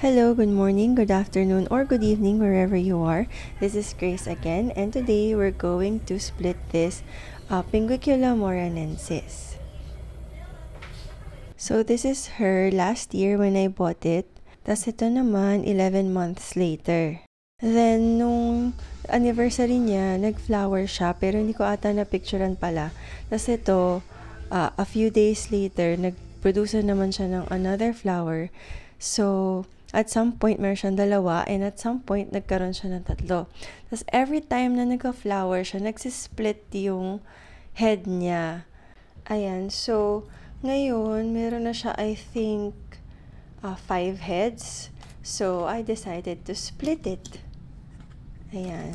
Hello, good morning, good afternoon, or good evening, wherever you are. This is Grace again, and today we're going to split this Pinguicula moranensis. So this is her last year when I bought it. Tas ito naman, 11 months later. Then, nung anniversary niya, nag-flower siya, pero hindi ko ata na-picturean pala. Tas ito, a few days later, nag-produce naman siya ng another flower. So, at some point, meron siyang dalawa, and at some point, nagkaroon siya ng tatlo. Tapos, every time na nagka-flower siya, nagsisplit yung head niya. Ayan, so, ngayon, meron na siya, I think, 5 heads. So, I decided to split it. Ayan.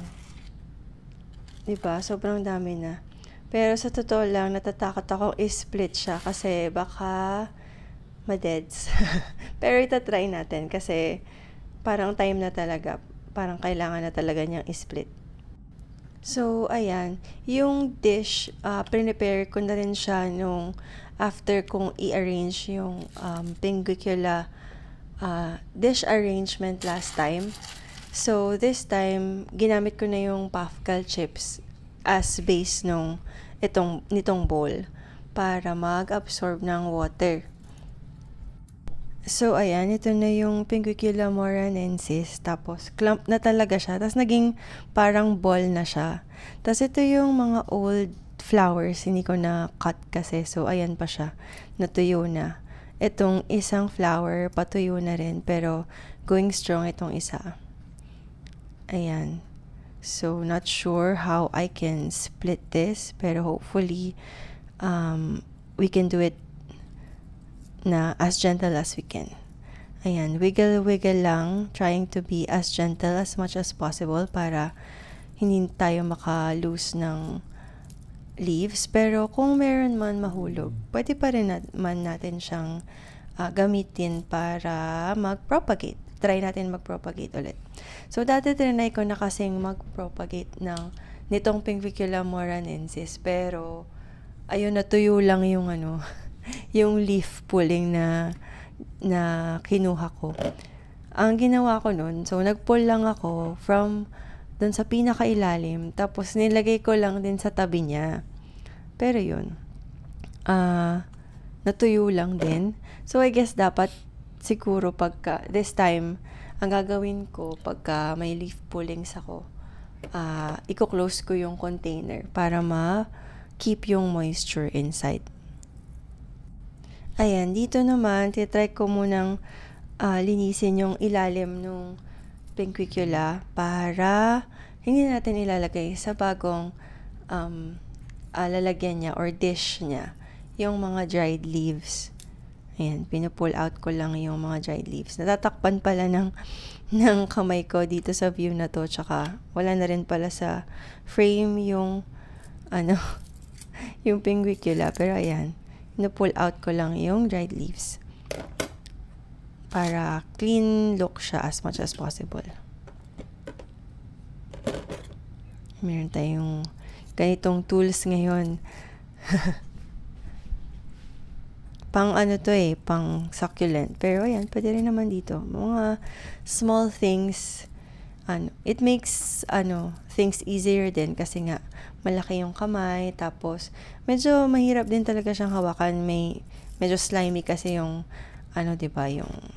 Diba? Sobrang dami na. Pero sa totoo lang, natatakot akong i-split siya kasi baka ma-deads. Pero itatry natin kasi parang time na talaga. Parang kailangan na talaga niyang i-split. So, ayan. Yung dish, prepare ko na rin siya nung after kong i-arrange yung Pinguicula dish arrangement last time. So, this time, ginamit ko na yung puffcal chips as base nitong bowl para mag-absorb ng water. So, ayan, ito na yung Pinguicula moranensis. Tapos, clump na talaga siya. Tapos, naging parang ball na siya. Tapos, ito yung mga old flowers. Hindi ko na cut kasi. So, ayan pa siya. Natuyo na. Itong isang flower, patuyo na rin. Pero, going strong itong isa. Ayan. So, not sure how I can split this. Pero, hopefully, we can do it na as gentle as we can. Ayan, wiggle lang, trying to be as gentle as much as possible para hindi tayo maka-lose ng leaves. Pero kung meron man mahulog, pwede pa rin naman natin siyang gamitin para mag-propagate. Try natin mag-propagate ulit. So, dati trinay ko na kasing mag-propagate nitong Pinguicula moranensis. Pero, ayun, natuyo lang yung yung leaf pulling na kinuha ko. Ang ginawa ko nun, so nagpull lang ako from dun sa pinakailalim, tapos nilagay ko lang din sa tabi niya. Pero yun, natuyo lang din. So I guess dapat siguro this time, ang gagawin ko pagka may leaf pullings ako, i-close ko yung container para ma-keep yung moisture inside. Ayan, dito naman, titry ko munang linisin yung ilalim ng Pinguicula para hindi natin ilalagay sa bagong lalagyan niya or dish niya yung mga dried leaves. Ayan, pinupull out ko lang yung mga dried leaves. Natatakpan pala ng kamay ko dito sa view na to, tsaka wala na rin pala sa frame yung yung Pinguicula, pero ayan. Na-pull out ko lang yung dried leaves para clean look siya as much as possible. Meron tayong ganitong tools ngayon. Pang pang succulent. Pero ayan, pwede rin naman dito. Mga small things, it makes things easier din kasi nga malaki yung kamay, tapos medyo mahirap din talaga siyang hawakan. Medyo slimy kasi yung diba, yung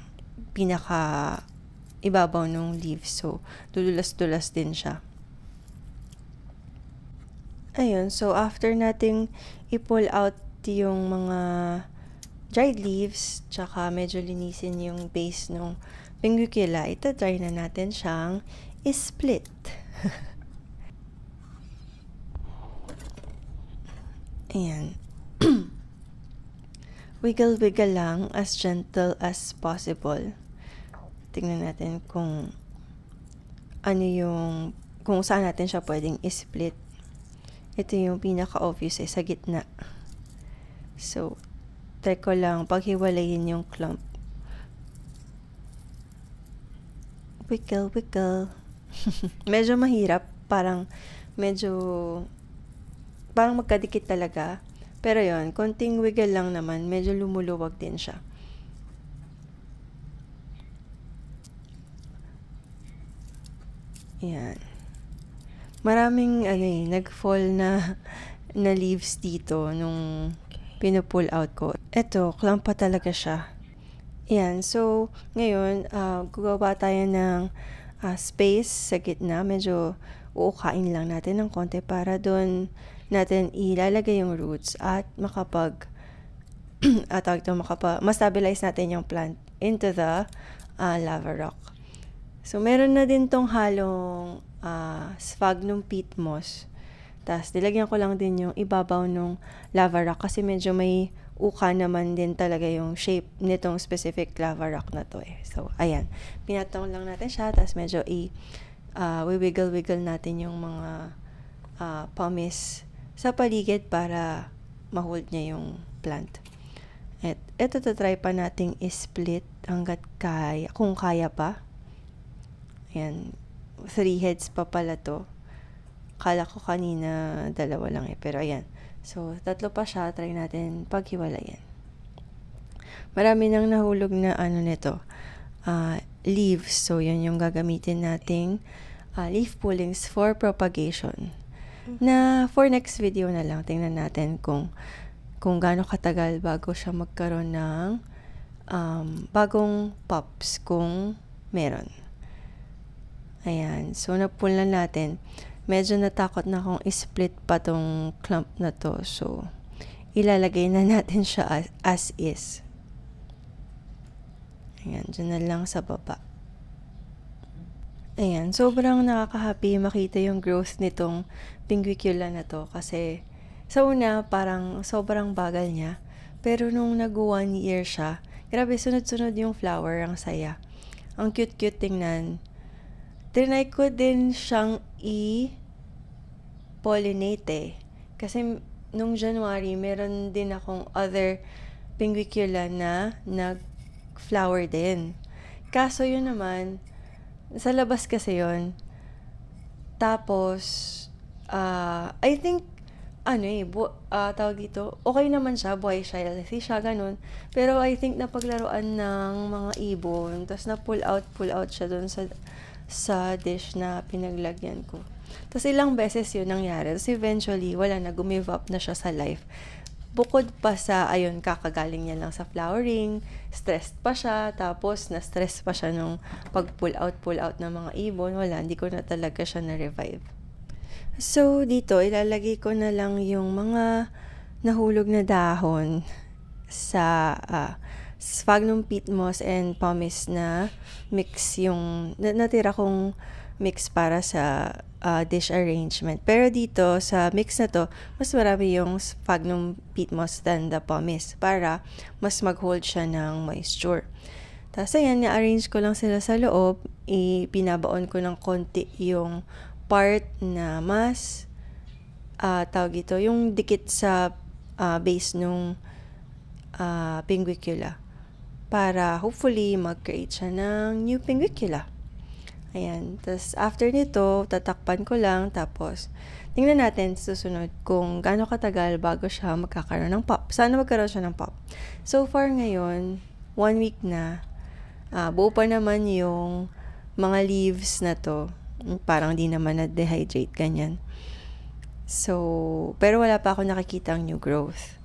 pinaka ibabaw ng leaves. So, dudulas-dulas din siya. Ayun, so after nating i-pull out yung mga dried leaves, tsaka medyo linisin yung base ng Pinguicula, ito try na natin siyang i-split. Ayan. Wiggle lang, as gentle as possible. Tingnan natin kung kung saan natin siya pwedeng i-split. Ito yung pinaka-obvious sa gitna. So, try ko lang paghiwalayin yung clump. Wiggle. Medyo mahirap, parang magkadikit talaga. Pero yon, konting wiggle lang naman, medyo lumuluwag din siya. Ayan. Maraming nag-fall na leaves dito nung pinupull out ko. Ito, clump pa talaga siya. Ayan, so ngayon, gagawa tayo ng space sa gitna. Medyo uukain lang natin ng konti para doon natin ilalagay yung roots at ma-stabilize natin yung plant into the lava rock. So, meron na din tong halong sphagnum peat moss. Tapos, nilagyan ko lang din yung ibabaw ng lava rock kasi medyo may uka naman din talaga yung shape nitong specific lava rock na to eh. So, ayan. Pinatong lang natin siya. Tapos, medyo wiggle-wiggle natin yung mga pumice sa paligid para ma-hold niya yung plant. At ito try pa nating i-split hanggat kaya, kung kaya pa. Ayan, 3 heads pa pala to. Kala ko kanina 2 lang eh, pero ayan. So, 3 pa siya, try natin paghiwalayan. Marami nang nahulog na nito, leaves. So, yun yung gagamitin nating leaf pullings for propagation. Na for next video na lang, tingnan natin kung gaano katagal bago siya magkaroon ng bagong pops kung meron. Ayan. So, na-pull na natin. Medyo natakot na akong i-split pa tong clump na to. So, ilalagay na natin siya as is. Ayan. Dyan na lang sa baba. Ayan. Sobrang nakaka-happy makita yung growth nitong pinguicula na to. Kasi, sa una, parang sobrang bagal niya. Pero nung nag-1 year siya, grabe, sunod-sunod yung flower. Ang saya. Ang cute-cute tingnan. Trinay ko din siyang i-pollinate Kasi nung January, meron din akong other pinguicula na nag-flower din. Kaso yun naman, sa labas kasi yun. Tapos, I think, tawag dito, okay naman siya, buhay siya, healthy siya, ganun. Pero I think napaglaruan ng mga ibon, tapos na-pull out siya dun sa dish na pinaglagyan ko. Tapos ilang beses yun nangyari. Tapos eventually, wala na, give up na siya sa life. Bukod pa sa, kakagaling niya lang sa flowering, stressed pa siya, tapos na-stress pa siya nung pag-pull out ng mga ibon. Wala, hindi ko na talaga siya na-revive. So, dito, ilalagay ko na lang yung mga nahulog na dahon sa sphagnum peat moss and pumice na mix yung natira kong mix para sa dish arrangement. Pero dito, sa mix na to, mas marami yung sphagnum peat moss than the pumice para mas mag-hold siya ng moisture. Tapos, ayan, na-arrange ko lang sila sa loob. Pinabaon ko ng konti yung part na mas yung dikit sa base nung pinguicula para hopefully mag-create siya ng new pinguicula. Ayan. Tapos after nito, tatakpan ko lang, tapos tingnan natin susunod kung gaano katagal bago siya magkakaroon ng pop. Sana magkaroon siya ng pop. So far ngayon, 1 week na, buo pa naman yung mga leaves na to. Parang di naman na-dehydrate, ganyan. So, pero wala pa ako nakikitang new growth.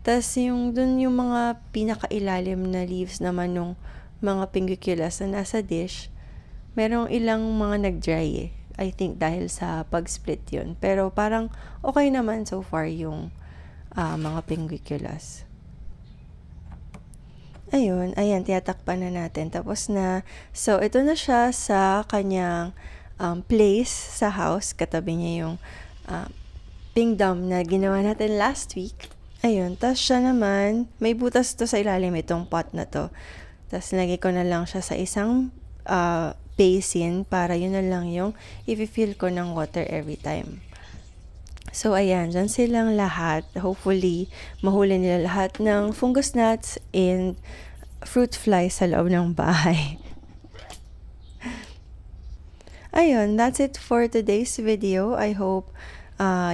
Tapos dun yung mga pinakailalim na leaves naman nung mga pinguiculas na nasa dish, merong ilang mga nag-dry I think dahil sa pag-split yun. Pero parang okay naman so far yung mga pinguiculas. Ayan, tiyatakpan na natin. Tapos na. So, ito na siya sa kanyang place sa house. Katabi niya yung pink dome na ginawa natin last week. Ayun, tapos siya naman, may butas to sa ilalim itong pot na to. Tapos nilagay ko na lang siya sa isang basin para yun na lang yung i-fill ko ng water every time. So, ayan, dyan silang lahat. Hopefully, mahuli nila lahat ng fungus gnats and fruit flies sa loob ng bahay. Ayun, that's it for today's video. I hope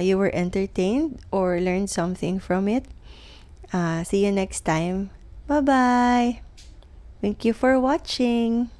you were entertained or learned something from it. See you next time. Bye-bye! Thank you for watching!